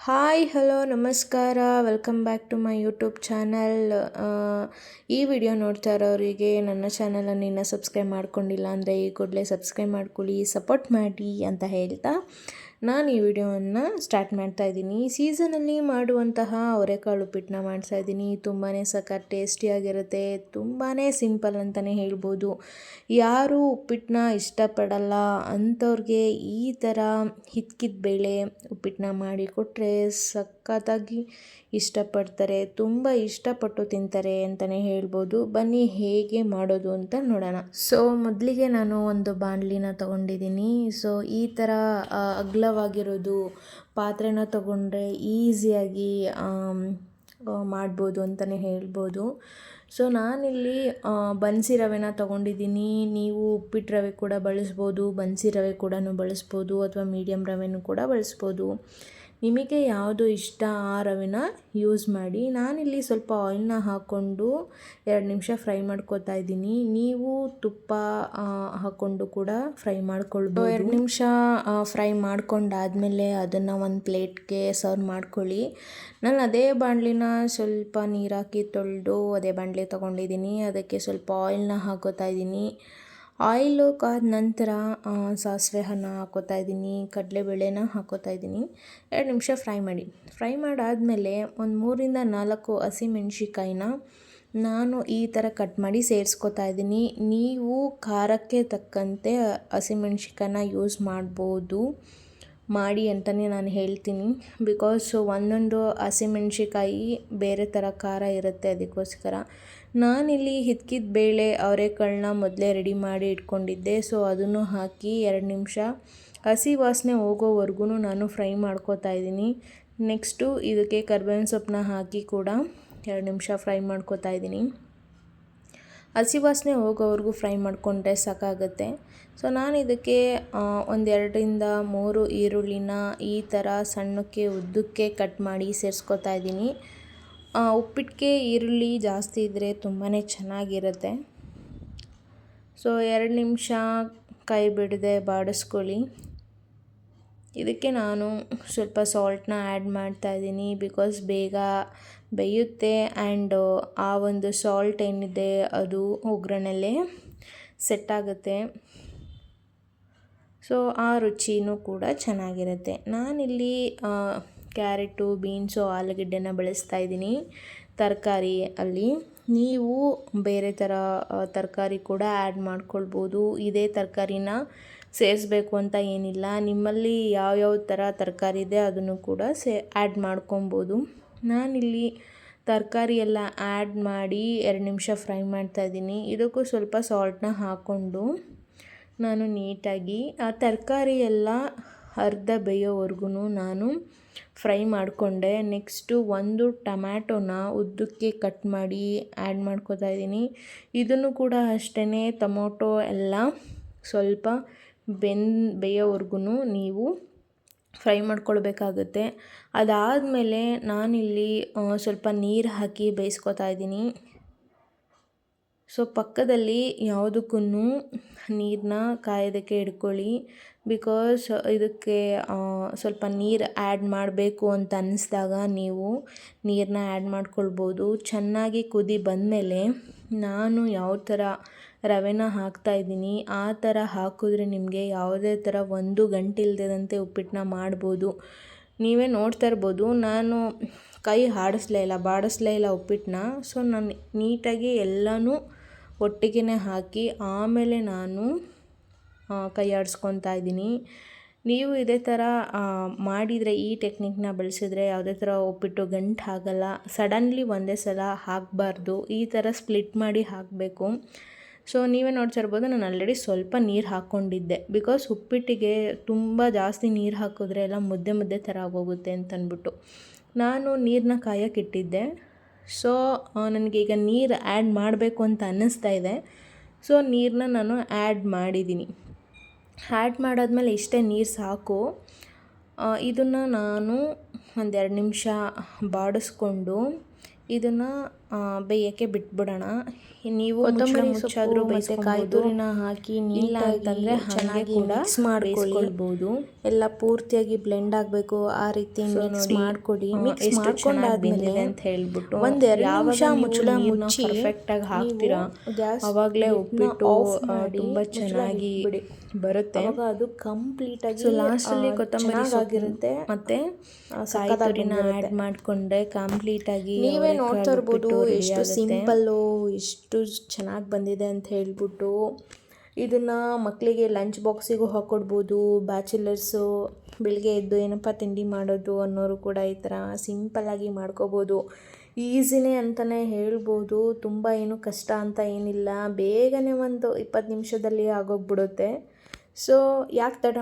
Hi hello ನಮಸ್ಕಾರ welcome back to my YouTube channel. ಈ video ನೋಡ್ತಾ ಇರೋರಿಗೆ ನನ್ನ ಚಾನಲನ್ನು ಇನ್ನೂ ಸಬ್ಸ್ಕ್ರೈಬ್ ಮಾಡ್ಕೊಂಡಿಲ್ಲ ಅಂದರೆ ಈ ಕೂಡಲೇ ಸಬ್ಸ್ಕ್ರೈಬ್ ಮಾಡ್ಕೊಳ್ಳಿ, ಸಪೋರ್ಟ್ ಮಾಡಿ ಅಂತ ಹೇಳ್ತಾ ನಾನು ಈ ವಿಡಿಯೋವನ್ನು ಸ್ಟಾರ್ಟ್ ಮಾಡ್ತಾ ಇದ್ದೀನಿ. ಸೀಸನಲ್ಲಿ ಮಾಡುವಂತಹ ಅವರೆಕಾಳು ಉಪ್ಪಿಟ್ಟನ್ನ ಮಾಡ್ತಾ ಇದ್ದೀನಿ. ತುಂಬಾ ಸಖತ್ ಟೇಸ್ಟಿಯಾಗಿರುತ್ತೆ, ತುಂಬಾ ಸಿಂಪಲ್ ಅಂತಲೇ ಹೇಳ್ಬೋದು. ಯಾರು ಉಪ್ಪಿಟ್ಟನ್ನ ಇಷ್ಟಪಡಲ್ಲ ಅಂಥವ್ರಿಗೆ ಈ ಥರ ಹಿಚ್ಕಿದ ಬೇಳೆ ಉಪ್ಪಿಟ್ಟನ್ನ ಮಾಡಿ ಕೊಟ್ಟರೆ ಸಖತ್ತಾಗಿ ಇಷ್ಟಪಡ್ತಾರೆ, ತುಂಬ ಇಷ್ಟಪಟ್ಟು ತಿಂತಾರೆ ಅಂತಲೇ ಹೇಳ್ಬೋದು. ಬನ್ನಿ ಹೇಗೆ ಮಾಡೋದು ಅಂತ ನೋಡೋಣ. ಸೊ ಮೊದಲಿಗೆ ನಾನು ಒಂದು ಬಾಣಲಿನ ತೊಗೊಂಡಿದ್ದೀನಿ. ಸೊ ಈ ಥರ ಅಗಲವಾಗಿರೋದು ಪಾತ್ರೆನ ತೊಗೊಂಡ್ರೆ ಈಸಿಯಾಗಿ ಮಾಡ್ಬೋದು ಅಂತಲೇ ಹೇಳ್ಬೋದು. ಸೊ ನಾನಿಲ್ಲಿ ಬನ್ಸಿ ರವೆನ ತೊಗೊಂಡಿದ್ದೀನಿ. ನೀವು ಉಪ್ಪಿಟ್ಟು ರವೆ ಕೂಡ ಬಳಸ್ಬೋದು, ಬನ್ಸಿ ರವೆ ಕೂಡ ಬಳಸ್ಬೋದು, ಅಥವಾ ಮೀಡಿಯಮ್ ರವೆನೂ ಕೂಡ ಬಳಸ್ಬೋದು. ನಿಮಗೆ ಯಾವುದು ಇಷ್ಟ ಆ ರವೆನ ಯೂಸ್ ಮಾಡಿ. ನಾನಿಲ್ಲಿ ಸ್ವಲ್ಪ ಆಯಿಲ್ನ ಹಾಕ್ಕೊಂಡು 2 ನಿಮಿಷ ಫ್ರೈ ಮಾಡ್ಕೊತಾ ಇದ್ದೀನಿ. ನೀವು ತುಪ್ಪ ಹಾಕ್ಕೊಂಡು ಕೂಡ ಫ್ರೈ ಮಾಡ್ಕೊಳ್ಬೋದು. 2 ನಿಮಿಷ ಫ್ರೈ ಮಾಡ್ಕೊಂಡಾದಮೇಲೆ ಅದನ್ನು ಒಂದು ಪ್ಲೇಟ್ಗೆ ಸರ್ವ್ ಮಾಡ್ಕೊಳ್ಳಿ. ನಾನು ಅದೇ ಬಾಣಲಿನ ಸ್ವಲ್ಪ ನೀರು ಹಾಕಿ ತೊಳೆದು ಅದೇ ಬಾಣಲಿ ತೊಗೊಂಡಿದ್ದೀನಿ. ಅದಕ್ಕೆ ಸ್ವಲ್ಪ ಆಯಿಲ್ನ ಹಾಕೋತಾ ಇದ್ದೀನಿ. ಆಯಿಲು ಕಾದ ನಂತರ ಸಾಸಿವೆ ಅನ್ನ ಹಾಕೋತಾ ಇದ್ದೀನಿ, ಕಡಲೆಬೇಳೆನ ಹಾಕೋತಾ ಇದ್ದೀನಿ. 2 ನಿಮಿಷ ಫ್ರೈ ಮಾಡಾದಮೇಲೆ ಒಂದು 3ರಿಂದ 4 ಹಸಿಮೆಣ್ಸಿಕಾಯಿನ ನಾನು ಈ ಥರ ಕಟ್ ಮಾಡಿ ಸೇರಿಸ್ಕೊತಾ ಇದ್ದೀನಿ. ನೀವು ಖಾರಕ್ಕೆ ತಕ್ಕಂತೆ ಹಸಿಮೆಣ್ಸಿಕಾಯಿನ ಯೂಸ್ ಮಾಡಿ ಅಂತಲೇ ನಾನು ಹೇಳ್ತೀನಿ. ಬಿಕಾಸ್ ಒಂದೊಂದು ಹಸಿಮೆಣ್ಸಿಕಾಯಿ ಬೇರೆ ಥರ ಖಾರ ಇರುತ್ತೆ, ಅದಕ್ಕೋಸ್ಕರ ನಾನಿಲ್ಲಿ ಹಿಚ್ಕಿದ ಬೇಳೆ ಅವರೆಕಾಳನ್ನ ಮೊದಲೇ ರೆಡಿ ಮಾಡಿ ಇಟ್ಕೊಂಡಿದ್ದೆ. ಸೊ ಅದನ್ನು ಹಾಕಿ 2 ನಿಮಿಷ ಹಸಿ ವಾಸನೆ ಹೋಗೋವರೆಗೂ ನಾನು ಫ್ರೈ ಮಾಡ್ಕೋತಾ ಇದ್ದೀನಿ. ನೆಕ್ಸ್ಟು ಇದಕ್ಕೆ ಕರಿಬೇವಿನ ಸೊಪ್ಪನ್ನ ಹಾಕಿ ಕೂಡ 2 ನಿಮಿಷ ಫ್ರೈ ಮಾಡ್ಕೋತಾ ಇದ್ದೀನಿ. ಹಸಿ ವಾಸನೆ ಹೋಗೋವರೆಗೂ ಫ್ರೈ ಮಾಡಿಕೊಂಡ್ರೆ ಸಾಕಾಗುತ್ತೆ. ಸೊ ನಾನು ಇದಕ್ಕೆ 2ರಿಂದ 3 ಈರುಳ್ಳಿನ ಈ ಥರ ಸಣ್ಣಕ್ಕೆ ಉದ್ದಕ್ಕೆ ಕಟ್ ಮಾಡಿ ಸೇರಿಸ್ಕೊತಾ ಇದ್ದೀನಿ. ಉಪ್ಪಿಟ್ಟಿಗೆ ಈರುಳ್ಳಿ ಜಾಸ್ತಿ ಇದ್ದರೆ ತುಂಬಾ ಚೆನ್ನಾಗಿರುತ್ತೆ. ಸೊ 2 ನಿಮಿಷ ಕೈ ಬಿಡದೆ ಬಾಡಿಸ್ಕೊಳ್ಳಿ. ಇದಕ್ಕೆ ನಾನು ಸ್ವಲ್ಪ ಸಾಲ್ಟ್ನ ಆ್ಯಡ್ ಮಾಡ್ತಾ ಇದ್ದೀನಿ, ಬಿಕಾಸ್ ಬೇಗ ಬೇಯುತ್ತೆ ಆ್ಯಂಡ್ ಆ ಒಂದು ಸಾಲ್ಟ್ ಏನಿದೆ ಅದು ಒಗ್ಗರಣೆಲೆ ಸೆಟ್ ಆಗುತ್ತೆ. ಸೊ ಆ ರುಚಿನೂ ಕೂಡ ಚೆನ್ನಾಗಿರುತ್ತೆ. ನಾನಿಲ್ಲಿ ಕ್ಯಾರೆಟು, ಬೀನ್ಸು, ಆಲೂಗಡ್ಡೆನ ಬಳಸ್ತಾ ಇದ್ದೀನಿ ತರಕಾರಿ ಅಲ್ಲಿ. ನೀವು ಬೇರೆ ಥರ ತರಕಾರಿ ಕೂಡ ಆ್ಯಡ್ ಮಾಡ್ಕೊಳ್ಬೋದು. ಇದೇ ತರಕಾರಿನ ಸೇರಿಸ್ಬೇಕು ಅಂತ ಏನಿಲ್ಲ. ನಿಮ್ಮಲ್ಲಿ ಯಾವ್ಯಾವ ಥರ ತರಕಾರಿ ಇದೆ ಅದನ್ನು ಕೂಡ ಆ್ಯಡ್ ಮಾಡ್ಕೊಬೋದು. ನಾನಿಲ್ಲಿ ತರಕಾರಿ ಎಲ್ಲ ಆ್ಯಡ್ ಮಾಡಿ 2 ನಿಮಿಷ ಫ್ರೈ ಮಾಡ್ತಾಯಿದ್ದೀನಿ. ಇದಕ್ಕೂ ಸ್ವಲ್ಪ ಸಾಲ್ಟ್ನ ಹಾಕ್ಕೊಂಡು ನಾನು ನೀಟಾಗಿ ಆ ತರಕಾರಿ ಎಲ್ಲ ಅರ್ಧ ಬೇಯೋವರೆಗೂ ನಾನು ಫ್ರೈ ಮಾಡಿಕೊಂಡೆ. ನೆಕ್ಸ್ಟು ಒಂದು ಟೊಮ್ಯಾಟೋನ ಉದ್ದಕ್ಕೆ ಕಟ್ ಮಾಡಿ ಆ್ಯಡ್ ಮಾಡ್ಕೋತಾ ಇದ್ದೀನಿ. ಇದನ್ನು ಕೂಡ ಅಷ್ಟೇ ಟೊಮೊಟೊ ಎಲ್ಲ ಸ್ವಲ್ಪ ಬೇಯೋವರೆಗೂ ನೀವು ಫ್ರೈ ಮಾಡ್ಕೊಳ್ಬೇಕಾಗುತ್ತೆ. ಅದಾದಮೇಲೆ ನಾನಿಲ್ಲಿ ಸ್ವಲ್ಪ ನೀರು ಹಾಕಿ ಬೇಯಿಸ್ಕೊತಾ ಇದ್ದೀನಿ. ಸೊ ಪಕ್ಕದಲ್ಲಿ ಯಾವುದಕ್ಕೂ ನೀರನ್ನ ಕಾಯೋದಕ್ಕೆ ಇಟ್ಕೊಳ್ಳಿ. ಬಿಕಾಸ್ ಇದಕ್ಕೆ ಸ್ವಲ್ಪ ನೀರು ಆ್ಯಡ್ ಮಾಡಬೇಕು ಅಂತ ಅನ್ನಿಸ್ದಾಗ ನೀವು ನೀರನ್ನ ಆ್ಯಡ್ ಮಾಡ್ಕೊಳ್ಬೋದು. ಚೆನ್ನಾಗಿ ಕುದಿ ಬಂದಮೇಲೆ ನಾನು ಯಾವ ಥರ ರವೆನ ಹಾಕ್ತಾಯಿದ್ದೀನಿ ಆ ಥರ ಹಾಕಿದ್ರೆ ನಿಮಗೆ ಯಾವುದೇ ಥರ ಒಂದು ಗಂಟೆ ಇಲ್ಲದಂತೆ ಉಪ್ಪಿಟ್ಟನ್ನ ಮಾಡ್ಬೋದು. ನೀವೇ ನೋಡ್ತಾ ಇರ್ಬೋದು, ನಾನು ಕೈ ಬಾಡಿಸ್ಲೇ ಇಲ್ಲ ಉಪ್ಪಿಟ್ಟನ್ನ. ಸೊ ನಾನು ನೀಟಾಗಿ ಎಲ್ಲನೂ ಒಟ್ಟಿಗೆ ಹಾಕಿ ಆಮೇಲೆ ನಾನು ಕೈ ಆಡಿಸ್ಕೊತಾ ಇದ್ದೀನಿ. ನೀವು ಇದೇ ಥರ ಮಾಡಿದರೆ, ಈ ಟೆಕ್ನಿಕ್ನ ಬಳಸಿದ್ರೆ ಯಾವುದೇ ಥರ ಉಪ್ಪಿಟ್ಟು ಗಂಟು ಆಗಲ್ಲ. ಸಡನ್ಲಿ ಒಂದೇ ಸಲ ಹಾಕಬಾರ್ದು, ಈ ಥರ ಸ್ಪ್ಲಿಟ್ ಮಾಡಿ ಹಾಕಬೇಕು. ಸೊ ನೀವೇ ನೋಡ್ತಾ ಇರ್ಬೋದು, ನಾನು ಆಲ್ರೆಡಿ ಸ್ವಲ್ಪ ನೀರು ಹಾಕ್ಕೊಂಡಿದ್ದೆ. ಬಿಕಾಸ್ ಉಪ್ಪಿಟ್ಟಿಗೆ ತುಂಬ ಜಾಸ್ತಿ ನೀರು ಹಾಕಿದ್ರೆ ಎಲ್ಲ ಮುದ್ದೆ ಥರ ಆಗೋಗುತ್ತೆ ಅಂತಂದ್ಬಿಟ್ಟು ನಾನು ನೀರನ್ನ ಕಾಯೋಕ್ಕಿಟ್ಟಿದ್ದೆ. ಸೊ ನನಗೀಗ ನೀರು ಆ್ಯಡ್ ಮಾಡಬೇಕು ಅಂತ ಅನ್ನಿಸ್ತಾ ಇದೆ. ಸೊ ನೀರನ್ನ ನಾನು ಆ್ಯಡ್ ಮಾಡಿದ್ದೀನಿ. ಆ್ಯಡ್ ಮಾಡಾದ್ಮೇಲೆ ಇಷ್ಟೇ ನೀರು ಸಾಕು. ಇದನ್ನು ನಾನು 2 ನಿಮಿಷ ಬಾಡಿಸ್ಕೊಂಡು ಇದನ್ನು ಬೇಯೋಕ್ಕೆ ಬಿಟ್ಬಿಡೋಣ. ನೀವು ಕೊತ್ತಂಬರಿ ಮುಚ್ಚಾದ್ರೂ ಮತ್ತು ಕಾಯಿ ತುರಿನ ಹಾಕಿ ಇಲ್ಲ ಅಂತಂದರೆ ಚೆನ್ನಾಗಿ ಮಿಕ್ಸ್ ಮಾಡ್ಕೊಳ್ಬೋದು. ಎಲ್ಲ ಪೂರ್ತಿಯಾಗಿ ಬ್ಲೆಂಡ್ ಆಗಬೇಕು, ಆ ರೀತಿ ಮಿಕ್ಸ್ ಮಾಡಿಕೊಡಿ. ಮಿಕ್ಸ್ ಎಷ್ಟು ಚೆನ್ನಾಗಿ ಬಂದಿದೆ ಮಾಡ್ಕೊಂಡಾದ್ಮೇಲೆ ಅಂತ ಹೇಳ್ಬಿಟ್ಟು ಒಂದೆರಡು ಯಾವಾಗ ನಿಮಿಷ ನೀವು ಮುಚ್ಚಳ ನೀರನ್ನ ಮುಚ್ಚಿ ಪರ್ಫೆಕ್ಟಾಗಿ ಹಾಕ್ತೀರಾ ಗ್ಯಾಸ್ ಅವಾಗಲೇ ಉಪ್ಪಿಟ್ಟು ಆಫ್ ಮಾಡಿ ತುಂಬ ಚೆನ್ನಾಗಿ ಬಿಡಿ ಬರುತ್ತೆ. ಅವಾಗ ಅದು ಕಂಪ್ಲೀಟಾಗಿ ಸೊ ಲಾಸ್ಟಲ್ಲಿ ಕೊತ್ತಂಬರಿ ಆಗಿರುತ್ತೆ ಮತ್ತು ಕಾಯಿ ತುರಿನ ಆ್ಯಡ್ ಮಾಡಿಕೊಂಡ್ರೆ ಕಂಪ್ಲೀಟಾಗಿ ನೀವೇ ನೋಡ್ತಾ ಇರ್ಬೋದು ಎಷ್ಟು ಸಿಂಪಲ್ಲು, ಎಷ್ಟು ಚೆನ್ನಾಗಿ ಬಂದಿದೆ ಅಂತ ಹೇಳ್ಬಿಟ್ಟು. ಇದನ್ನು ಮಕ್ಕಳಿಗೆ ಲಂಚ್ ಬಾಕ್ಸಿಗೂ ಹಾಕ್ಕೊಡ್ಬೋದು. ಬ್ಯಾಚುಲರ್ಸು ಬೆಳಿಗ್ಗೆ ಎದ್ದು ಏನಪ್ಪ ತಿಂಡಿ ಮಾಡೋದು ಅನ್ನೋರು ಕೂಡ ಈ ಥರ ಸಿಂಪಲ್ಲಾಗಿ ಮಾಡ್ಕೋಬೋದು. ಈಸಿನೇ ಅಂತಲೇ ಹೇಳ್ಬೋದು. ತುಂಬ ಏನು ಕಷ್ಟ ಅಂತ ಏನಿಲ್ಲ, ಬೇಗನೆ ಒಂದು 20 ನಿಮಿಷದಲ್ಲಿ ಆಗೋಗ್ಬಿಡುತ್ತೆ. ಸೊ ಯಾಕೆ ತಡ